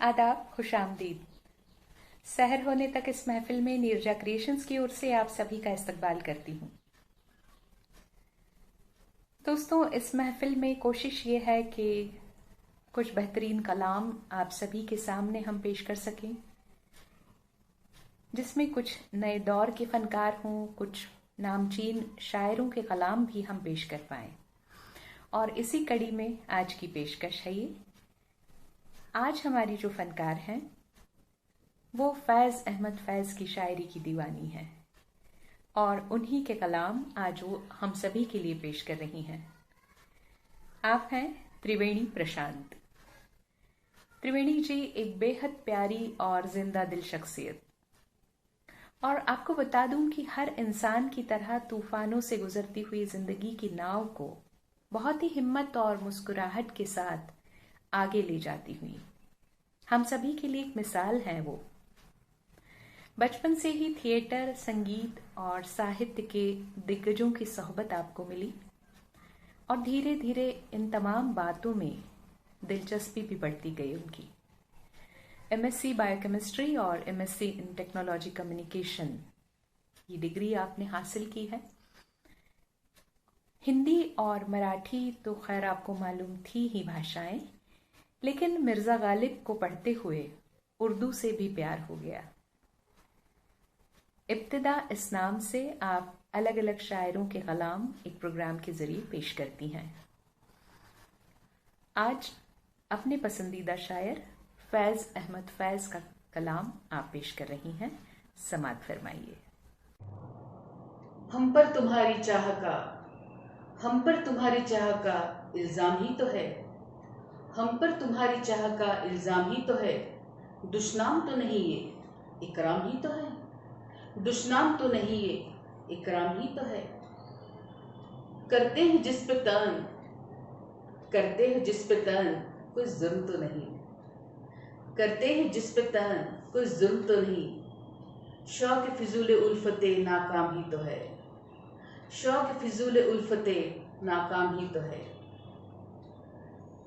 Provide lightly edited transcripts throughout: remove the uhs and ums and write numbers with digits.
आदाब, खुशामदीद। सहर होने तक इस महफिल में नीरजा क्रिएशंस की ओर से आप सभी का इस्तकबाल करती हूँ। दोस्तों, इस महफिल में कोशिश ये है कि कुछ बेहतरीन कलाम आप सभी के सामने हम पेश कर सकें, जिसमें कुछ नए दौर के फनकार हों, कुछ नामचीन शायरों के कलाम भी हम पेश कर पाएं। और इसी कड़ी में आज की पेशकश है ये। आज हमारी जो फनकार हैं वो फैज़ अहमद फैज़ की शायरी की दीवानी है और उन्हीं के कलाम आज वो हम सभी के लिए पेश कर रही हैं। आप हैं त्रिवेणी प्रशांत। त्रिवेणी जी एक बेहद प्यारी और जिंदा दिल शख्सियत, और आपको बता दूं कि हर इंसान की तरह तूफानों से गुजरती हुई जिंदगी की नाव को बहुत ही हिम्मत और मुस्कुराहट के साथ आगे ले जाती हुई हम सभी के लिए एक मिसाल है वो। बचपन से ही थिएटर, संगीत और साहित्य के दिग्गजों की सोहबत आपको मिली और धीरे धीरे इन तमाम बातों में दिलचस्पी भी बढ़ती गई उनकी। एमएससी बायोकेमिस्ट्री और एमएससी इन टेक्नोलॉजी कम्युनिकेशन ये डिग्री आपने हासिल की है। हिंदी और मराठी तो खैर आपको मालूम थी ही भाषाएं, लेकिन मिर्जा गालिब को पढ़ते हुए उर्दू से भी प्यार हो गया। इब्तिदा इस नाम से आप अलग अलग शायरों के कलाम एक प्रोग्राम के जरिए पेश करती हैं। आज अपने पसंदीदा शायर फैज़ अहमद फैज़ का कलाम आप पेश कर रही हैं। समाअत फरमाइए। हम पर तुम्हारी चाह का, हम पर तुम्हारी चाह का इल्जाम ही तो है। हम पर तुम्हारी चाह का इल्जाम ही तो है। दुश्नाम तो नहीं ये इकराम ही तो है। दुश्नाम तो नहीं ये इकराम ही तो है। करते हैं जिस पे तन, करते हैं जिस पे तन, कोई जुल्म तो नहीं। करते हैं जिस पे तन, कोई जुल्म तो नहीं। शौक फिजूल उल्फते नाकाम ही तो है। शौक फिजूल उल्फते नाकाम ही तो है।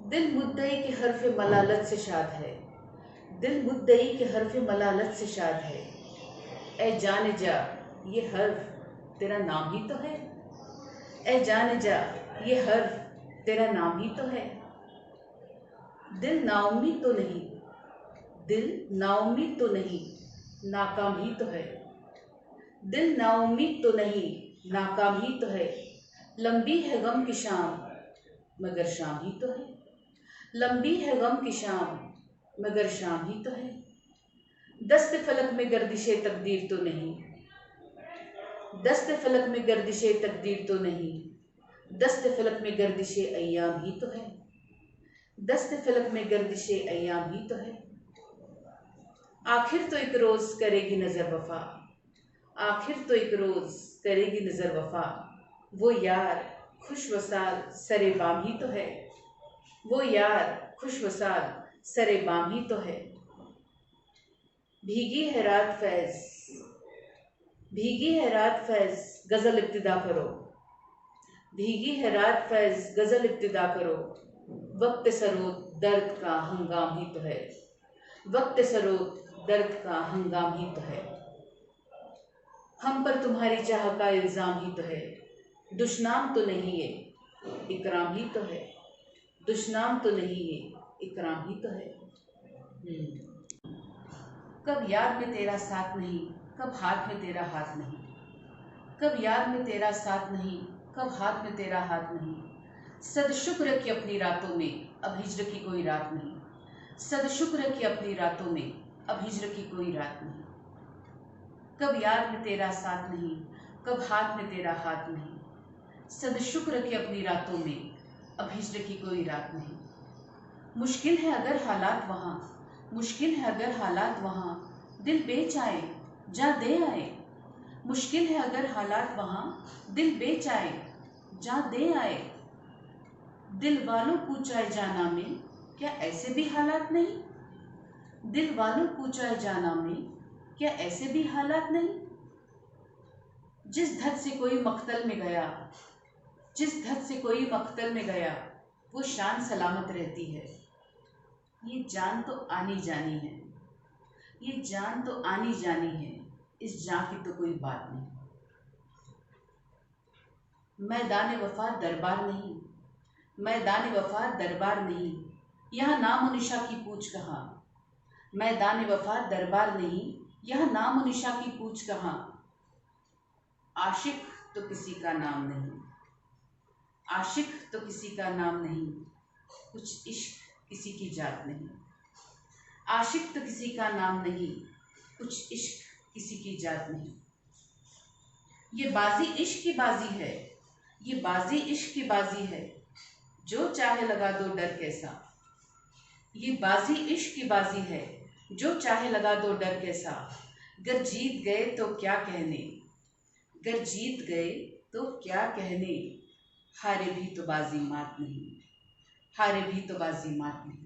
दिल मुद्दई के हर्फ मलालत से शाद है। दिल मुद्दई के हर्फ मलालत से शाद है। ए जाने जा ये हर्फ तेरा नाम ही तो है। ए जाने जा ये हर्फ तेरा नाम ही तो है। दिल नाउम्मीद तो नहीं, दिल नाउम्मीद तो नहीं, नाकाम ही तो है। दिल नाउम्मीद तो नहीं, नाकाम ही तो है। लंबी है गम की शाम मगर शाम ही तो है। लंबी है गम की शाम मगर शाम ही तो है। दस्त फलक में गर्दिशे तकदीर तो नहीं। दस्त फलक में गर्दिशे तकदीर तो नहीं। दस्त फलक में गर्दिशे अय्याम ही तो है। दस्त फलक में गर्दिशे अय्याम ही तो है। आखिर तो एक रोज करेगी नजर वफा। आखिर तो एक रोज करेगी नजर वफा। वो यार खुश वसाल सरे बाम ही तो है। वो यार खुश वसाल सरे बाम ही तो है। भीगी है रात फैज, भीगी है रात फैज गजल इब्तिदा करो। भीगी है रात फैज गजल इब्तिदा करो। वक्त सरोद दर्द का हंगाम ही तो है। वक्त सरोद दर्द का हंगाम ही तो है। हम पर तुम्हारी चाह का इल्जाम ही तो है। दुश्नाम तो नहीं ये इकराम ही तो है। दुश्नाम तो नहीं ये इकराम ही तो है। कब याद में तेरा साथ नहीं, कब हाथ में तेरा हाथ नहीं। कब याद में तेरा साथ नहीं, कब हाथ में तेरा हाथ नहीं। सद शुक्र की अपनी रातों में अब हिज्र की कोई रात नहीं। सद शुक्र की अपनी रातों में अब हिज्र की कोई रात नहीं। कब याद में तेरा साथ नहीं, कब हाथ में तेरा हाथ नहीं। सद शुक्र की अपनी रातों में अब हिज्र की कोई रात नहीं। मुश्किल है अगर हालात वहाँ, मुश्किल है अगर हालात वहाँ, दिल बेच आए जा दे आए। मुश्किल है अगर हालात वहाँ, दिल बेच आए जा दे आए। दिल वालों पूछाए जाना में क्या ऐसे भी हालात नहीं। दिल वालों पूछाए जाना में क्या ऐसे भी हालात नहीं। जिस धत से कोई मख्तल में गया, जिस धत से कोई मख्तल में गया, वो शान सलामत रहती है। ये जान तो आनी जानी है, ये जान तो आनी जानी है, इस जान की तो कोई बात नहीं। मैदान वफा दरबार नहीं, मैदान वफा दरबार नहीं, यहाँ नाम निशा की पूछ कहाँ। मैदान वफा दरबार नहीं, यहाँ नाम निशा की पूछ कहाँ। आशिक तो किसी का नाम नहीं, आशिक तो किसी का नाम नहीं, कुछ इश्क किसी की जात नहीं। आशिक तो किसी का नाम नहीं, कुछ इश्क किसी की जात नहीं। ये बाजी इश्क की बाजी है, ये बाजी इश्क की बाजी है, जो चाहे लगा दो डर कैसा। ये बाजी इश्क की बाजी है, जो चाहे लगा दो डर कैसा। गर जीत गए तो क्या कहने, गर जीत गए तो क्या कहने, हारे भी तो बाजी मात नहीं, हारे भी तो बाजी मात नहीं।